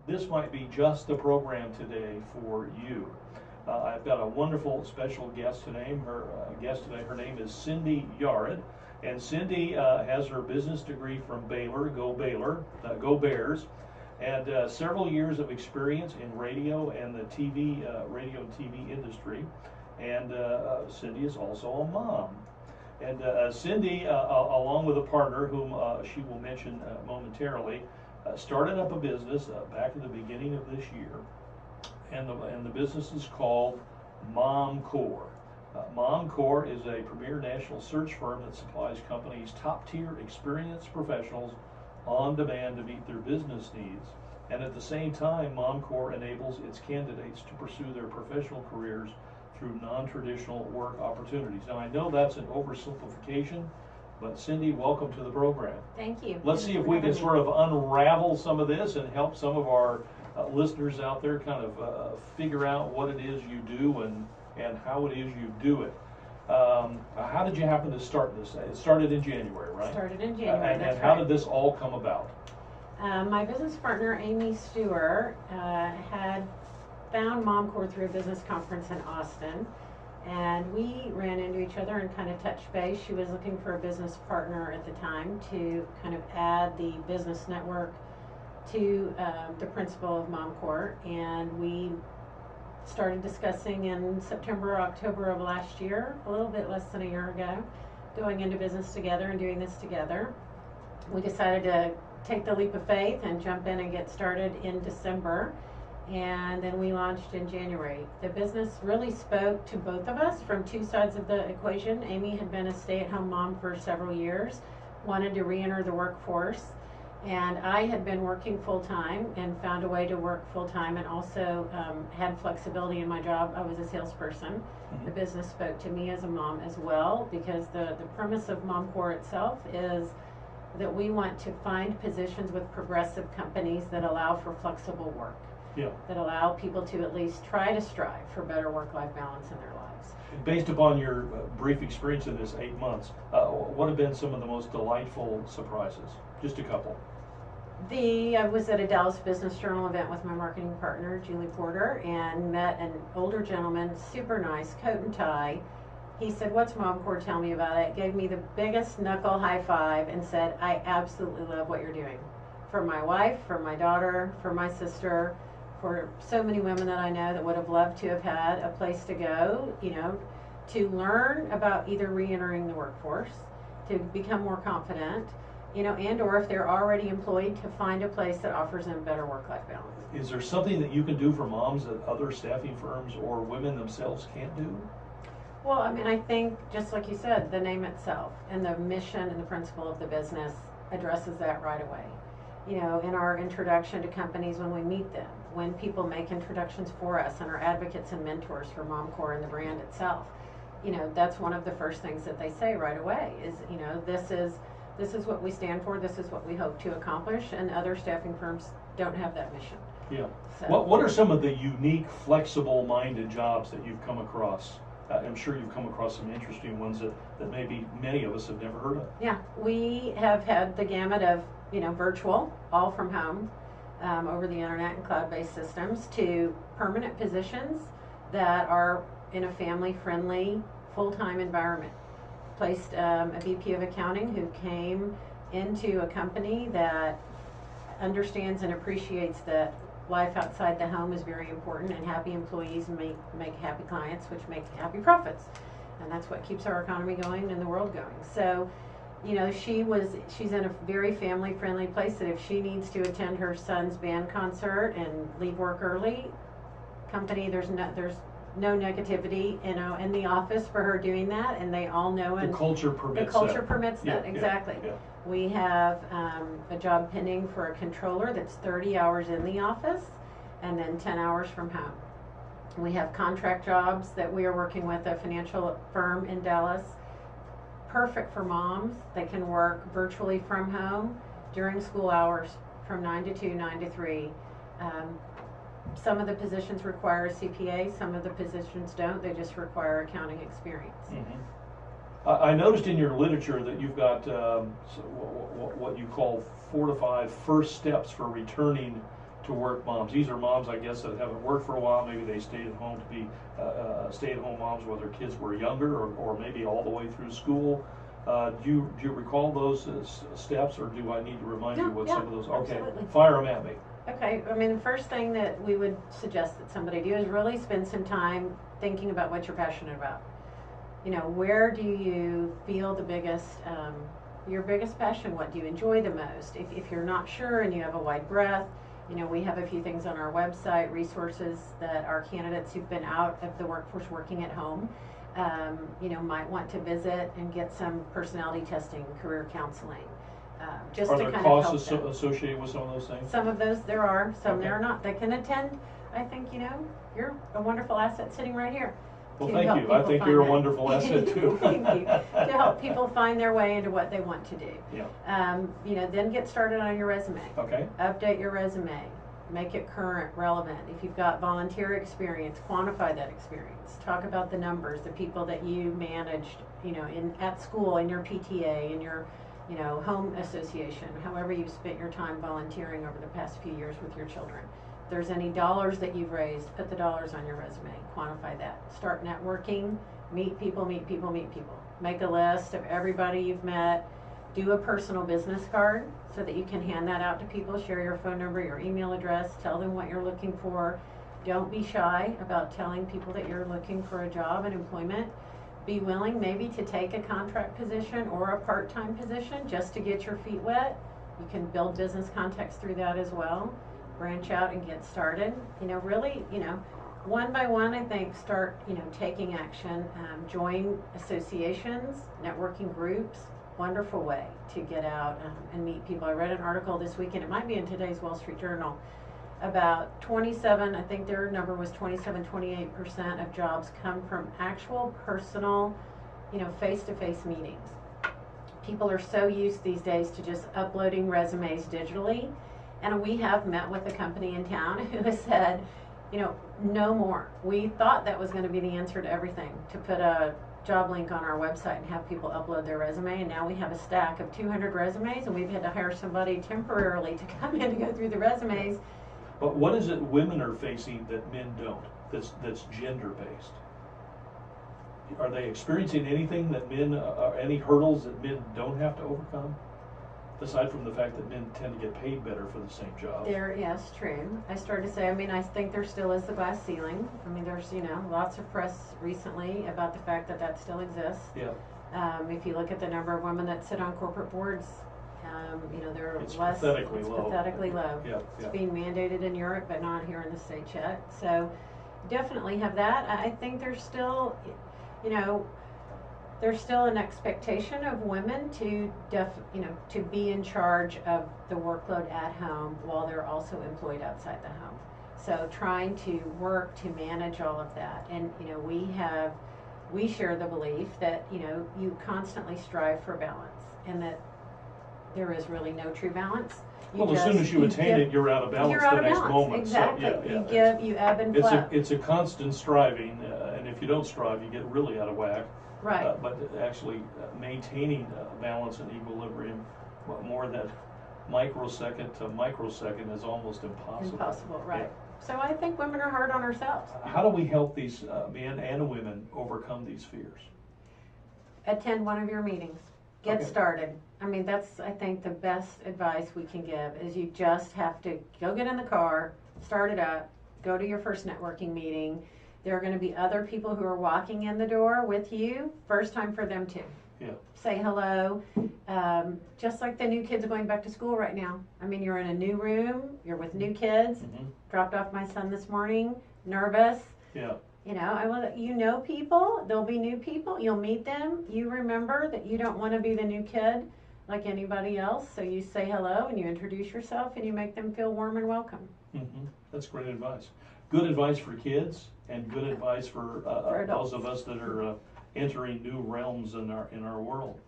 this might be just the program today for you. I've got a wonderful special guest today. Her name is Cindy Yared, and Cindy has her business degree from Baylor. Go Baylor, go Bears, and several years of experience in radio and the radio and TV industry. And Cindy is also a mom. And Cindy, along with a partner whom she will mention momentarily, started up a business back at the beginning of this year, and the business is called MomCore. MomCore is a premier national search firm that supplies companies top-tier experienced professionals on demand to meet their business needs. And at the same time, MomCore enables its candidates to pursue their professional careers through non-traditional work opportunities. Now, I know that's an oversimplification, but Cindy, welcome to the program. Thank you. Let's see if we can sort of unravel some of this and help some of our listeners out there kind of figure out what it is you do and how it is you do it. How did you happen to start this? It started in January, right? Started in January, and how did this all come about? My business partner, Amy Stewart, had found MomCore through a business conference in Austin, and we ran into each other and kind of touched base. She was looking for a business partner at the time to kind of add the business network to the principle of MomCore, and we started discussing in September or October of last year, a little bit less than a year ago, going into business together and doing this together. We decided to take the leap of faith and jump in and get started in December, and then we launched in January. The business really spoke to both of us from two sides of the equation. Amy had been a stay-at-home mom for several years, wanted to re-enter the workforce, and I had been working full-time and found a way to work full-time, and also had flexibility in my job. I was a salesperson. The business spoke to me as a mom as well, because the premise of MomCore itself is that we want to find positions with progressive companies that allow for flexible work. Yeah. That allow people to at least try to strive for better work-life balance in their lives. Based upon your brief experience in this 8 months, what have been some of the most delightful surprises? Just a couple. I was at a Dallas Business Journal event with my marketing partner, Julie Porter, and met an older gentleman, super nice, coat and tie. He said, "What's MomCore? Tell me about it." Gave me the biggest knuckle high five and said, "I absolutely love what you're doing. For my wife, for my daughter, for my sister, for so many women that I know that would have loved to have had a place to go, to learn about either re-entering the workforce, to become more confident, and or if they're already employed, to find a place that offers them better work-life balance." Is there something that you can do for moms that other staffing firms or women themselves can't do? Well, I think, just like you said, the name itself and the mission and the principle of the business addresses that right away. In our introduction to companies, when we meet them, when people make introductions for us and are advocates and mentors for MomCore and the brand itself, that's one of the first things that they say right away is, this is what we stand for, this is what we hope to accomplish, and other staffing firms don't have that mission. Yeah. So, What are some of the unique, flexible-minded jobs that you've come across? I'm sure you've come across some interesting ones that maybe many of us have never heard of. Yeah, we have had the gamut of, virtual, all from home, over the internet and cloud-based systems, to permanent positions that are in a family-friendly, full-time environment. Placed a VP of accounting who came into a company that understands and appreciates that life outside the home is very important, and happy employees make happy clients, which make happy profits, and that's what keeps our economy going and the world going. So, she's in a very family-friendly place that if she needs to attend her son's band concert and leave work early, there's no negativity, in the office for her doing that, and they all know. The culture permits that. Exactly. Yeah. We have a job pending for a controller that's 30 hours in the office and then 10 hours from home. We have contract jobs that we are working with a financial firm in Dallas. Perfect for moms. They can work virtually from home during school hours from 9 to 2, 9 to 3. Some of the positions require a CPA, some of the positions don't. They just require accounting experience. Mm-hmm. I noticed in your literature that you've got what you call 4 to 5 first steps for returning to work moms. These are moms, I guess, that haven't worked for a while. Maybe they stayed at home to be stay-at-home moms when their kids were younger, or maybe all the way through school. Do you recall those steps, or do I need to remind you what some of those? Okay, absolutely. fire them at me. Okay, I mean, the first thing that we would suggest that somebody do is really spend some time thinking about what you're passionate about. You know, where do you feel the biggest, your biggest passion? What do you enjoy the most? If you're not sure and you have a wide breadth, you know, we have a few things on our website, resources that our candidates who've been out of the workforce working at home, you know, might want to visit and get some personality testing, career counseling. Just Are to there kind costs of help them. associated with some of those things? Some of those there are, some Okay. there are not. They can attend. I think, you know, you're a wonderful asset sitting right here. Well, to thank help you. I people think find you're a that. wonderful asset too. Thank you. To help people find their way into what they want to do. Yeah. You know, then get started on your resume. Okay. Update your resume. Make it current, relevant. If you've got volunteer experience, quantify that experience. Talk about the numbers, the people that you managed, you know, at school, in your PTA, in your, you know, home association, however you've spent your time volunteering over the past few years with your children. If there's any dollars that you've raised, put the dollars on your resume, quantify that. Start networking, meet people, meet people, meet people. Make a list of everybody you've met. Do a personal business card so that you can hand that out to people. Share your phone number, your email address, tell them what you're looking for. Don't be shy about telling people that you're looking for a job and employment. Be willing maybe to take a contract position or a part-time position just to get your feet wet. You can build business contacts through that as well. Branch out and get started. You know, really, you know, one by one, I think, start, you know, taking action. Join associations, networking groups. Wonderful way to get out and meet people. I read an article this weekend, it might be in today's Wall Street Journal, about 27, I think their number was 27-28% of jobs come from actual personal, you know, face-to-face meetings. People are so used these days to just uploading resumes digitally, and we have met with a company in town who has said, you know, no more. We thought that was going to be the answer to everything, to put a job link on our website and have people upload their resume, and now we have a stack of 200 resumes, and we've had to hire somebody temporarily to come in to go through the resumes. But what is it women are facing that men don't, that's gender-based? Are they experiencing anything that men, any hurdles that men don't have to overcome? Aside from the fact that men tend to get paid better for the same job. Yes, true. I started to say, I mean, I think there still is the glass ceiling. I mean, there's, you know, lots of press recently about the fact that that still exists. Yeah. If you look at the number of women that sit on corporate boards, you know, they're It's less. pathetically it's low. pathetically low. Yeah, It's yeah. being mandated in Europe, but not here in the States yet. So definitely have that. I think there's still, you know, there's still an expectation of women to to be in charge of the workload at home while they're also employed outside the home. So trying to work to manage all of that. And, you know, we share the belief that, you know, you constantly strive for balance, and that there is really no true balance. Well, as soon as you attain it, you're out of balance the next moment. Exactly. So, yeah, you ebb and flow. it's a constant striving, and if you don't strive, you get really out of whack. Right. But actually maintaining balance and equilibrium, more than microsecond to microsecond, is almost impossible. Impossible, right. Yeah. So I think women are hard on ourselves. How do we help these men and women overcome these fears? Attend one of your meetings. Get Okay. started. I mean, that's, I think, the best advice we can give is you just have to go get in the car, start it up, go to your first networking meeting. There are going to be other people who are walking in the door with you. First time for them too. Yeah. Say hello. Just like the new kids going back to school right now. I mean, you're in a new room. You're with new kids. Mm-hmm. Dropped off my son this morning. Nervous. Yeah. You know, you know people. There'll be new people. You'll meet them. You remember that you don't want to be the new kid like anybody else. So you say hello and you introduce yourself and you make them feel warm and welcome. Mm-hmm. That's great advice. Good advice for kids, and good advice for those of us that are entering new realms in our world.